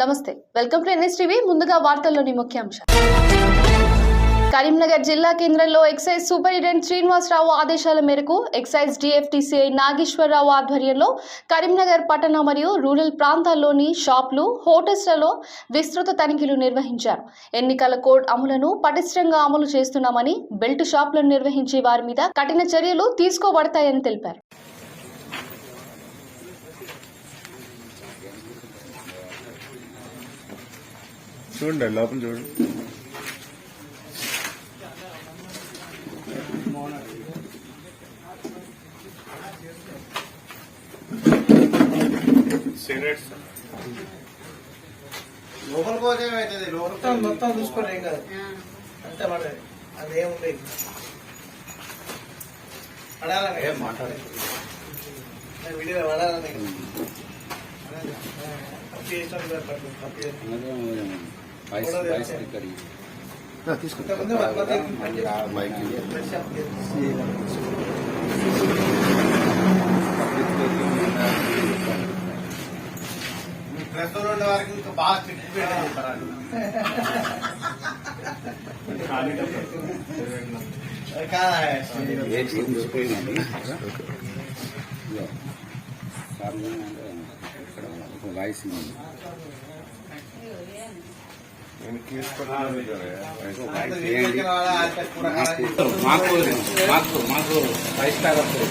నమస్తే, welcome to NSTV. ముందుగా వార్తల్లోని ముఖ్యాంశాలు. కరీంనగర్ జిల్లా కేంద్రంలో ఎక్సైజ్ సూపరింటెండెంట్ శ్రీనివాసరావు ఆదేశాల మేరకు ఎక్సైజ్ DFTCI నాగేశ్వరరావు ఆధ్వర్యంలో కరీంనగర్ పట్టణ మరియు రూరల్ ప్రాంతాల్లోని షాపులు, హోటల్స్లలో విస్తృత తనిఖీలు నిర్వహించారు. ఎన్నికల కోడ్ అమలును పటిష్టంగా అమలు చేస్తున్నామని, బెల్ట్ షాపులను నిర్వహించే వారి మీద కఠిన చర్యలు తీసుకోబడతాయని తెలిపారు. చూడండి లోపల చూడండి. సిగరెట్స్ లోపల కోసం అవుతుంది. లోపల మొత్తం చూసుకోండి, ఏం కాదు అంతే మాట. అదేముంది పడాలని వీడియో పడాలని డ్రెస్సులో ఉండే వారికి ఇంకా బాగా స్ట్రిక్ట్ పెట్టారు. వాయిస్ మాకు 5 స్టార్ వస్తుంది.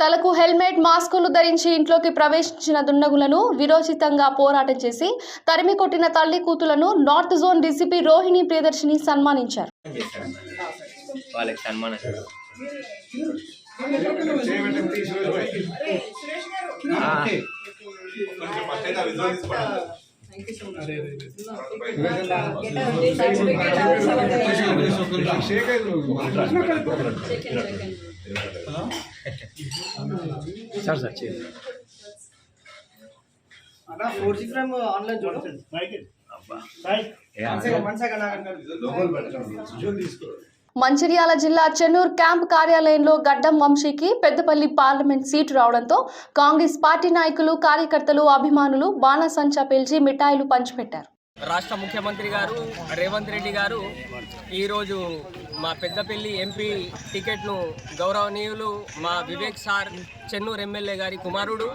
తలకు హెల్మెట్, మాస్కులు ధరించి ఇంట్లోకి ప్రవేశించిన దుండగులను విరోచితంగా పోరాటం చేసి తరిమి కొట్టిన తల్లి కూతులను north zone DCP Rohini Priyadarshini సన్మానించారు. మంచిర్యాల జిల్లా చెన్నూరు క్యాంప్ కార్యాలయంలో గడ్డం వంశీకి పెద్దపల్లి పార్లమెంట్ సీటు రావడంతో కాంగ్రెస్ పార్టీ నాయకులు, కార్యకర్తలు, అభిమానులు బాణసంచా పేల్చి మిఠాయిలు పంచిపెట్టారు. రాష్ట్ర ముఖ్యమంత్రి గారు రేవంత్ రెడ్డి గారు ఈరోజు మా పెద్దపల్లి ఎంపీ టికెట్ను గౌరవనీయులు మా వివేక్ సార్ చెన్నూరు ఎమ్మెల్యే గారి కుమారుడు,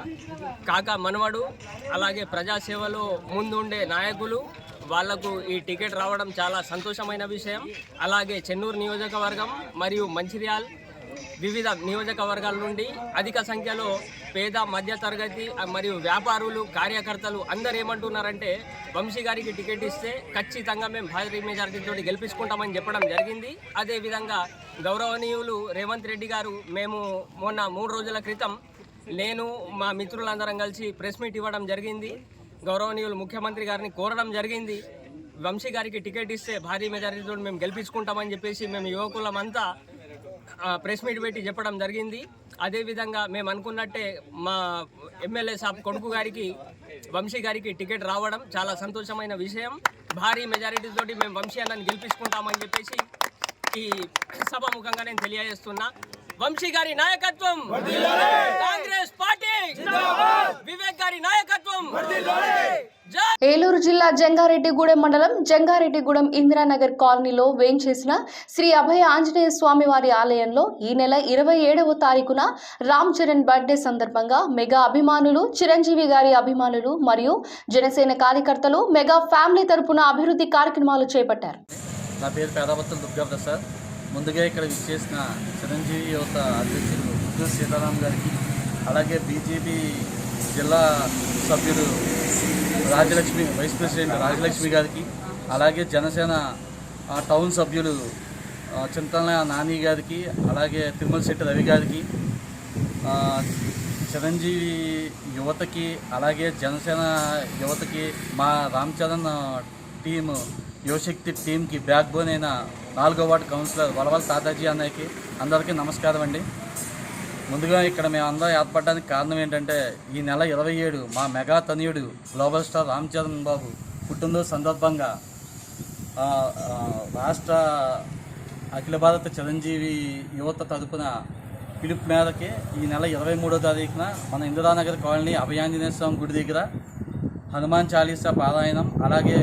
కాకా మనవడు, అలాగే ప్రజాసేవలో ముందుండే నాయకులు, వాళ్లకు ఈ టికెట్ రావడం చాలా సంతోషమైన విషయం. అలాగే చెన్నూరు నియోజకవర్గం మరియు మంచిర్యాల వివిధ నియోజకవర్గాల నుండి అధిక సంఖ్యలో పేద, మధ్యతరగతి మరియు వ్యాపారులు, కార్యకర్తలు అందరు ఏమంటున్నారంటే వంశీ గారికి టికెట్ ఇస్తే ఖచ్చితంగా మేము భారీ మెజారిటీతో గెలిపించుకుంటామని చెప్పడం జరిగింది. అదేవిధంగా గౌరవనీయులు రేవంత్ రెడ్డి గారు మేము మొన్న 3 రోజుల క్రితం నేను మా మిత్రులందరం కలిసి ప్రెస్ మీట్ ఇవ్వడం జరిగింది. గౌరవనీయులు ముఖ్యమంత్రి గారిని కోరడం జరిగింది, వంశీ గారికి టికెట్ ఇస్తే భారీ మెజారిటీతో మేము గెలిపించుకుంటామని చెప్పేసి మేము యువకులమంతా ప్రెస్ మీట్ పెట్టి చెప్పడం జరిగింది. అదేవిధంగా మేము అనుకున్నట్టే మా ఎమ్మెల్యే సాబ్ కొడుకు గారికి, వంశీ గారికి టికెట్ రావడం చాలా సంతోషమైన విషయం. భారీ మెజారిటీతో మేము వంశీ అన్నని గెలిపించుకుంటామని చెప్పేసి ఈ సభాముఖంగా నేను తెలియజేస్తున్నా. వంశీ గారి నాయకత్వం, కాంగ్రెస్ పార్టీ, వివేక్ గారి నాయకత్వం. ఏలూరు జిల్లా జంగారెడ్డిగూడెం మండలం జంగారెడ్డిగూడెం ఇందిరానగర్ కాలనీలో వేంచేసిన శ్రీ అభయ ఆంజనేయ స్వామి వారి ఆలయంలో ఈ నెల 27వ తారీఖున రామ్ చరణ్ బర్త్డే సందర్భంగా మెగా అభిమానులు, చిరంజీవి గారి అభిమానులు మరియు జనసేన కార్యకర్తలు మెగా ఫ్యామిలీ తరపున అభివృద్ధి కార్యక్రమాలు చేపట్టారు. నా పేరు పేదాపత్తుల దుర్గా ప్రసాద్. ముందుగా ఇక్కడ విచ్చేసిన చిరంజీవి యువత అధ్యక్షులు ఉద్దూరు సీతారాం గారికి, అలాగే బీజేపీ జిల్లా సభ్యుడు రాజలక్ష్మి, వైస్ ప్రెసిడెంట్ రాజలక్ష్మి గారికి, అలాగే జనసేన టౌన్ సభ్యులు చింతల నాని గారికి, అలాగే తిరుమల శెట్టి రవి గారికి, చిరంజీవి యువతకి, అలాగే జనసేన యువతకి, మా రామ్ చరణ్ టీము, యువశక్తి టీంకి బ్యాక్ బోన్ అయిన 4వ వార్డు కౌన్సిలర్ వలవల తాతాజీ అన్నయ్యకి అందరికీ నమస్కారం అండి. ముందుగా ఇక్కడ మేము అందరం ఏర్పడడానికి కారణం ఏంటంటే ఈ నెల 27 మా మెగా తనయుడు గ్లోబల్ స్టార్ రామ్ చరణ్ బాబు పుట్టినరోజు సందర్భంగా రాష్ట్ర అఖిల భారత చిరంజీవి యువత తరపున పిలుపు మేరకి ఈ నెల 23వ తారీఖున మన ఇందిరానగర్ కాలనీ అభయాంజనేయ స్వామి గుడి దగ్గర హనుమాన్ చాలీసా పారాయణం అలాగే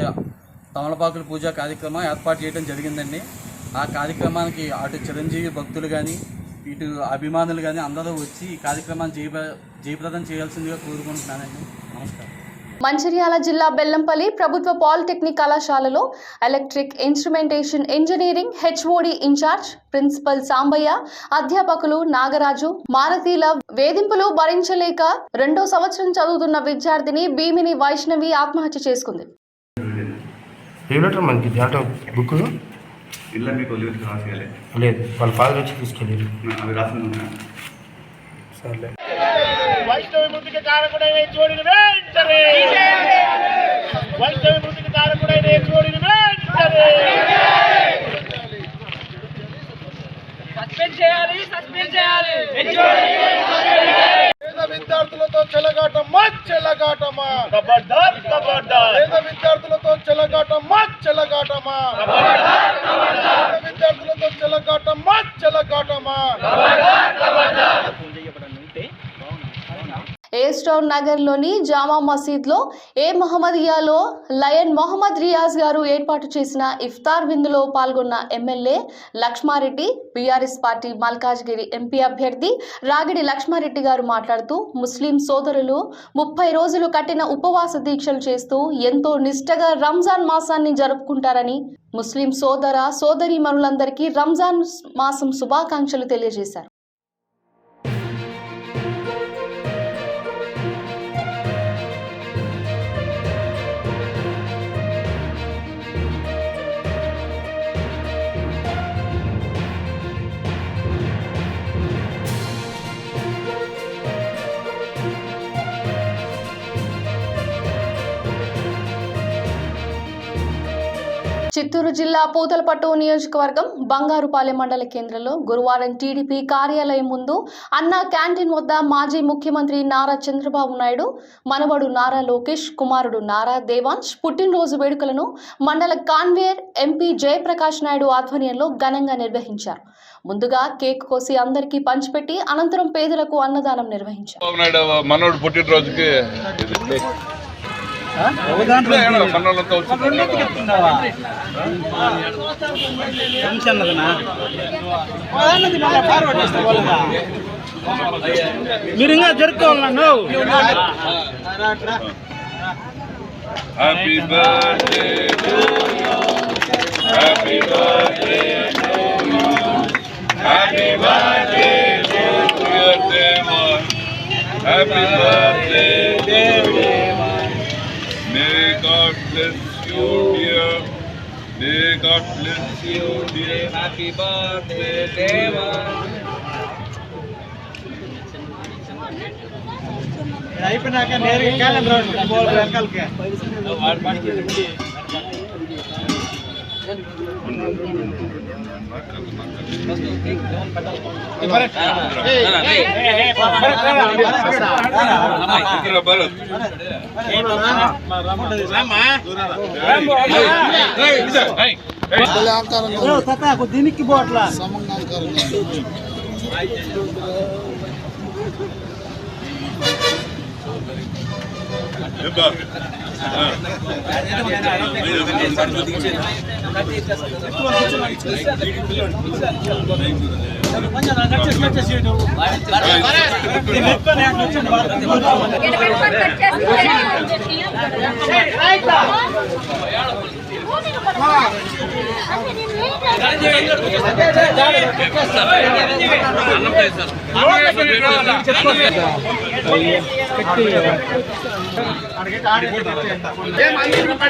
తమలపాకుల పూజ కార్యక్రమం ఏర్పాటు చేయడం జరిగిందండి. ఆ కార్యక్రమానికి అటు చిరంజీవి భక్తులు కానీ ఇటు అభిమానులు కానీ అందరూ వచ్చి ఈ కార్యక్రమాన్ని జయప్రదం చేయాల్సిందిగా కోరుకుంటున్నానండి. నమస్కారం. మంచిర్యాల జిల్లా బెల్లంపల్లి ప్రభుత్వ పాలిటెక్నిక్ కళాశాలలో electric instrumentation engineering HOD in charge principal Sambaiah, అధ్యాపకులు నాగరాజు, మారతీల వేధింపులు భరించలేక 2వ సంవత్సరం చదువుతున్న విద్యార్థిని భీమిని వైష్ణవి ఆత్మహత్య చేసుకుంది. లేదు, వాళ్ళ ఫాదర్ వచ్చి తీసుకెళ్ళారు. వైష్ణవి మృతికి కారకుడైన జోడిని వెంటనే వైష్ణవి మృతికి కారకుడైన జోడిని వెంటనే సస్పెండ్ చేయాలి. పేద విద్యార్థులతో చెలగాటమా పేద విద్యార్థులతో చెలగాటమా పేద విద్యార్థులతో చెలగాటమా ఏస్టౌన్ నగర్లోని జామా మసీద్లో మహమ్మదియాలో లయన్ మొహమ్మద్ రియాజ్ గారు ఏర్పాటు చేసిన ఇఫ్తార్ విందులో పాల్గొన్న MLA Lakshma Reddy, BRS party Malkajgiri MP అభ్యర్థి రాగిడి లక్ష్మారెడ్డి గారు మాట్లాడుతూ ముస్లిం సోదరులు 30 రోజులు కఠిన ఉపవాస దీక్షలు చేస్తూ ఎంతో నిష్టగా రంజాన్ మాసాన్ని జరుపుకుంటారని, ముస్లిం సోదరీమణులందరికీ రంజాన్ మాసం శుభాకాంక్షలు తెలియజేశారు. చిత్తూరు జిల్లా పూతలపట్టు నియోజకవర్గం బంగారుపాలెం మండల కేంద్రంలో గురువారం టీడీపీ కార్యాలయం ముందు అన్నా క్యాంటీన్ వద్ద మాజీ ముఖ్యమంత్రి నారా చంద్రబాబు నాయుడు మనవడు నారా లోకేష్, కుమారుడు నారా దేవాంశ్ పుట్టినరోజు వేడుకలను మండల కాన్వేయర్ ఎంపీ జయప్రకాష్ నాయుడు ఆధ్వర్యంలో ఘనంగా నిర్వహించారు. ముందుగా కేక్ కోసి అందరికీ పంచిపెట్టి అనంతరం పేదలకు అన్నదానం నిర్వహించారు. మీరు ఇంకా జరుపుకోవాలన్నా happy birthday to you happy birthday to you happy birthday to your Devan happy birthday to you May God bless you dear May God bless you dear Happy birthday Devan అయిపోయినాక నేరుగా క్యాలెండర్ బోల్ వెనకాలకి దీనికి పోట్లా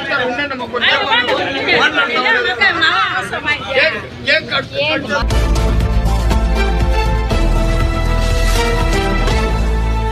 ఉండండి